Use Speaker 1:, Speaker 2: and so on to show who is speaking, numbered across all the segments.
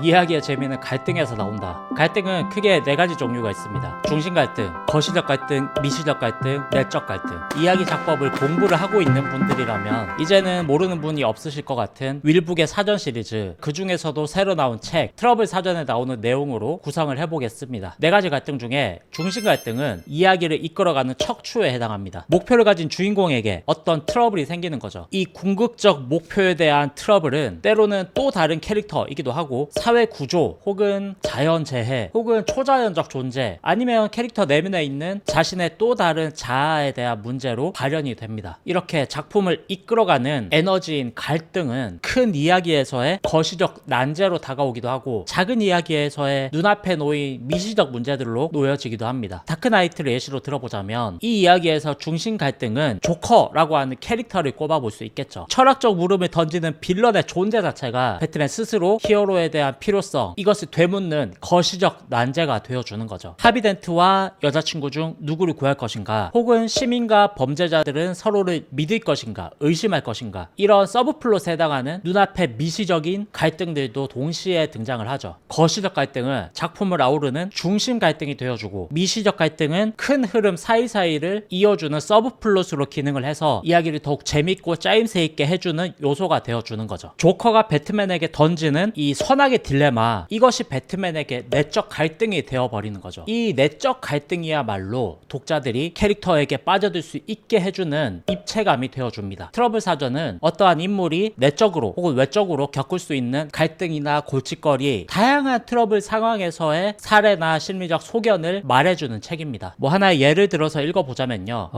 Speaker 1: 이야기의 재미는 갈등에서 나온다. 갈등은 크게 네 가지 종류가 있습니다. 중심 갈등, 거시적 갈등, 미시적 갈등, 내적 갈등. 이야기 작법을 공부를 하고 있는 분들이라면 이제는 모르는 분이 없으실 것 같은 윌북의 사전 시리즈, 그 중에서도 새로 나온 책 트러블 사전에 나오는 내용으로 구성을 해보겠습니다. 네 가지 갈등 중에 중심 갈등은 이야기를 이끌어가는 척추에 해당합니다. 목표를 가진 주인공에게 어떤 트러블이 생기는 거죠. 이 궁극적 목표에 대한 트러블은 때로는 또 다른 캐릭터이기도 하고 사회 구조 혹은 자연재해 혹은 초자연적 존재 아니면 캐릭터 내면에 있는 자신의 또 다른 자아에 대한 문제로 발현이 됩니다. 이렇게 작품을 이끌어가는 에너지인 갈등은 큰 이야기에서의 거시적 난제로 다가오기도 하고 작은 이야기에서의 눈앞에 놓인 미시적 문제들로 놓여지기도 합니다. 다크나이트를 예시로 들어보자면 이 이야기에서 중심 갈등은 조커라고 하는 캐릭터를 꼽아볼 수 있겠죠. 철학적 물음을 던지는 빌런의 존재 자체가 배트맨 스스로 히어로에 대한 필요성, 이것을 되묻는 거시적 난제가 되어주는 거죠. 하비덴트와 여자친구 중 누구를 구할 것인가, 혹은 시민과 범죄자들은 서로를 믿을 것인가, 의심할 것인가, 이런 서브플롯에 해당하는 눈앞의 미시적인 갈등들도 동시에 등장을 하죠. 거시적 갈등은 작품을 아우르는 중심 갈등이 되어주고, 미시적 갈등은 큰 흐름 사이사이를 이어주는 서브플롯으로 기능을 해서 이야기를 더욱 재밌고 짜임새 있게 해주는 요소가 되어주는 거죠. 조커가 배트맨에게 던지는 이 선악의 딜레마, 이것이 배트맨에게 내적 갈등이 되어버리는 거죠. 이 내적 갈등이야말로 독자들이 캐릭터에게 빠져들 수 있게 해주는 입체감이 되어줍니다. 트러블 사전은 어떠한 인물이 내적으로 혹은 외적으로 겪을 수 있는 갈등이나 골칫거리, 다양한 트러블 상황에서의 사례나 심리적 소견을 말해주는 책입니다. 뭐 하나의 예를 들어서 읽어보자면요,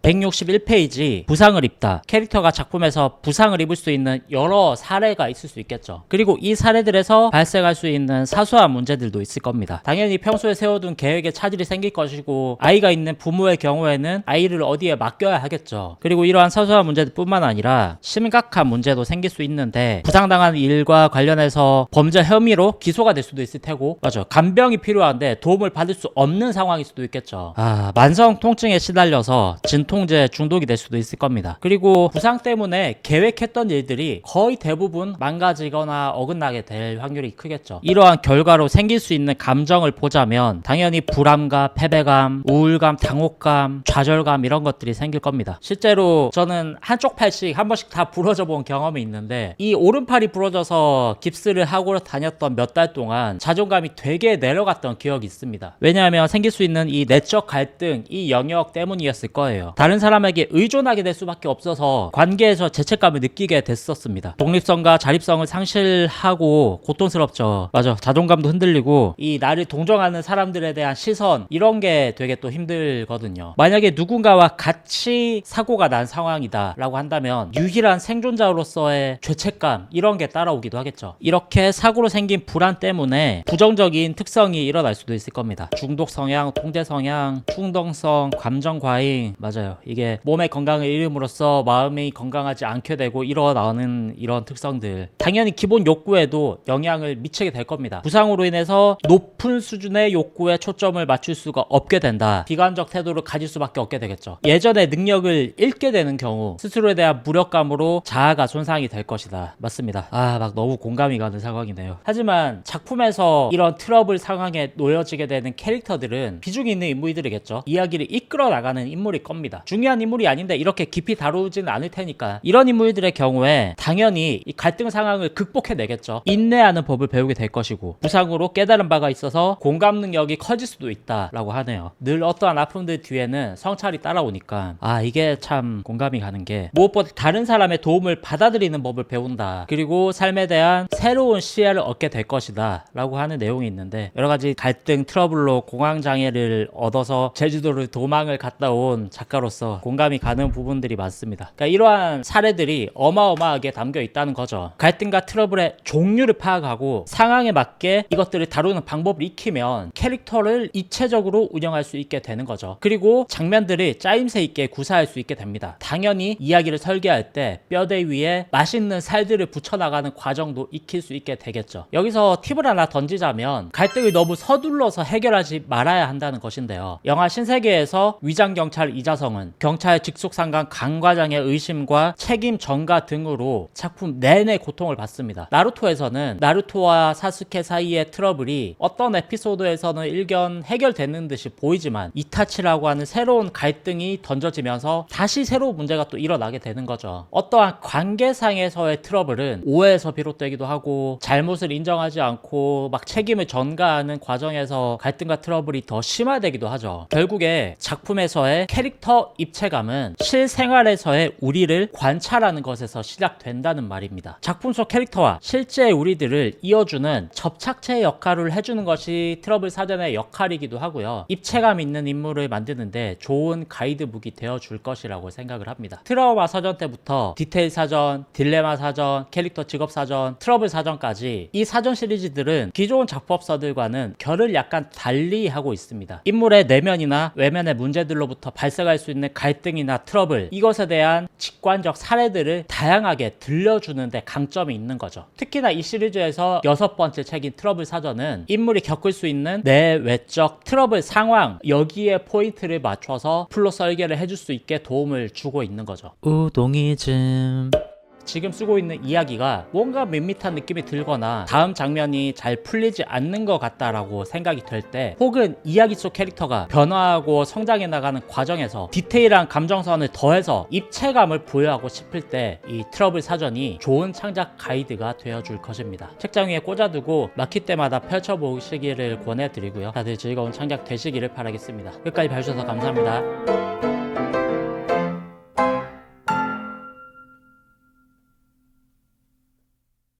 Speaker 1: 161페이지 부상을 입다. 캐릭터가 작품에서 부상을 입을 수 있는 여러 사례가 있을 수 있겠죠. 그리고 이 사례들에서 발생할 수 있는 사소한 문제들도 있을 겁니다. 당연히 평소에 세워둔 계획에 차질이 생길 것이고, 아이가 있는 부모의 경우에는 아이를 어디에 맡겨야 하겠죠. 그리고 이러한 사소한 문제들 뿐만 아니라 심각한 문제도 생길 수 있는데, 부상당한 일과 관련해서 범죄 혐의로 기소가 될 수도 있을 테고, 맞아, 간병이 필요한데 도움을 받을 수 없는 상황일 수도 있겠죠. 만성 통증에 시달려서 진통제 중독이 될 수도 있을 겁니다. 그리고 부상 때문에 계획했던 일들이 거의 대부분 망가지거나 어긋나게 될 확률이 크겠죠. 이러한 결과로 생길 수 있는 감정을 보자면 당연히 불안감, 패배감, 우울감, 당혹감, 좌절감, 이런 것들이 생길 겁니다. 실제로 저는 한쪽 팔씩 한 번씩 다 부러져 본 경험이 있는데, 이 오른팔이 부러져서 깁스를 하고 다녔던 몇 달 동안 자존감이 되게 내려갔던 기억이 있습니다. 왜냐하면 생길 수 있는 이 내적 갈등, 이 영역 때문이었을 거예요. 다른 사람에게 의존하게 될 수밖에 없어서 관계에서 죄책감을 느끼게 됐었습니다. 독립성과 자립성을 상실하고 고통스럽죠. 맞아, 자존감도 흔들리고, 이 나를 동정하는 사람들에 대한 시선, 이런 게 되게 또 힘들거든요. 만약에 누군가와 같이 사고가 난 상황이다 라고 한다면 유일한 생존자로서의 죄책감, 이런 게 따라오기도 하겠죠. 이렇게 사고로 생긴 불안 때문에 부정적인 특성이 일어날 수도 있을 겁니다. 중독 성향, 통제 성향, 충동성, 감정 과잉, 맞아요. 이게 몸의 건강을 잃음으로써 마음이 건강하지 않게 되고 일어나는 이런 특성들, 당연히 기본 욕구에도 영향을 미치게 될 겁니다. 부상으로 인해서 높은 수준의 욕구에 초점을 맞출 수가 없게 된다. 비관적 태도를 가질 수밖에 없게 되겠죠. 예전의 능력을 잃게 되는 경우 스스로에 대한 무력감으로 자아가 손상이 될 것이다. 맞습니다. 막 너무 공감이 가는 상황이네요. 하지만 작품에서 이런 트러블 상황에 놓여지게 되는 캐릭터들은 비중 있는 인물들이겠죠. 이야기를 이끌어 나가는 인물일 겁니다. 중요한 인물이 아닌데 이렇게 깊이 다루지는 않을 테니까 이런 인물들의 경우에 당연히 이 갈등 상황을 극복해내겠죠. 인내하는 법을 배우게 될 것이고, 부상으로 깨달은 바가 있어서 공감 능력이 커질 수도 있다라고 하네요. 늘 어떠한 아픔들 뒤에는 성찰이 따라오니까 이게 참 공감이 가는 게, 무엇보다 다른 사람의 도움을 받아들이는 법을 배운다. 그리고 삶에 대한 새로운 시야를 얻게 될 것이다 라고 하는 내용이 있는데, 여러가지 갈등 트러블로 공황장애를 얻어서 제주도를 도망을 갔다 온 작가로서 공감이 가는 부분들이 많습니다. 그러니까 이러한 사례들이 어마어마하게 담겨 있다는 거죠. 갈등과 트러블의 종류를 파악하고 상황에 맞게 이것들을 다루는 방법을 익히면 캐릭터를 입체적으로 운영할 수 있게 되는 거죠. 그리고 장면들을 짜임새 있게 구사할 수 있게 됩니다. 당연히 이야기를 설계할 때 뼈대 위에 맛있는 살들을 붙여나가는 과정도 익힐 수 있게 되겠죠. 여기서 팁을 하나 던지자면, 갈등을 너무 서둘러서 해결하지 말아야 한다는 것인데요. 영화 신세계에서 위장경찰 이자성은 경찰 직속상관 강 과장의 의심과 책임 전가 등으로 작품 내내 고통을 받습니다. 나루토에서는 나루토와 사스케 사이의 트러블이 어떤 에피소드에서는 일견 해결되는 듯이 보이지만 이타치라고 하는 새로운 갈등이 던져지면서 다시 새로운 문제가 또 일어나게 되는 거죠. 어떠한 관계상에서의 트러블은 오해에서 비롯되기도 하고 잘못을 인정하지 않고 막 책임을 전가하는 과정에서 갈등과 트러블이 더 심화되기도 하죠. 결국에 작품에서의 캐릭터 입체감은 실생활에서의 우리를 관찰하는 것에서 시작된다는 말입니다. 작품 속 캐릭터와 실제 우리들을 이어주는 접착체 역할을 해주는 것이 트러블 사전의 역할이기도 하고요. 입체감 있는 인물을 만드는데 좋은 가이드북이 되어줄 것이라고 생각을 합니다. 트라우마 사전 때부터 디테일 사전, 딜레마 사전, 캐릭터 직업 사전, 트러블 사전까지 이 사전 시리즈들은 기존 작법서들과는 결을 약간 달리 하고 있습니다. 인물의 내면이나 외면의 문제들로부터 발생할 수 있는 갈등이나 트러블, 이것에 대한 직관적 사례들을 다양하게 들려주는데 강점이 있는 거죠. 특히나 이 시리즈에서 6번째 책인 트러블 사전은 인물이 겪을 수 있는 내외적 트러블 상황, 여기에 포인트를 맞춰서 풀로 설계를 해줄 수 있게 도움을 주고 있는 거죠. 우동이즘. 지금 쓰고 있는 이야기가 뭔가 밋밋한 느낌이 들거나 다음 장면이 잘 풀리지 않는 것 같다라고 생각이 될 때, 혹은 이야기 속 캐릭터가 변화하고 성장해 나가는 과정에서 디테일한 감정선을 더해서 입체감을 부여하고 싶을 때 이 트러블 사전이 좋은 창작 가이드가 되어줄 것입니다. 책장 위에 꽂아두고 막힐 때마다 펼쳐보시기를 권해드리고요. 다들 즐거운 창작 되시기를 바라겠습니다. 끝까지 봐주셔서 감사합니다.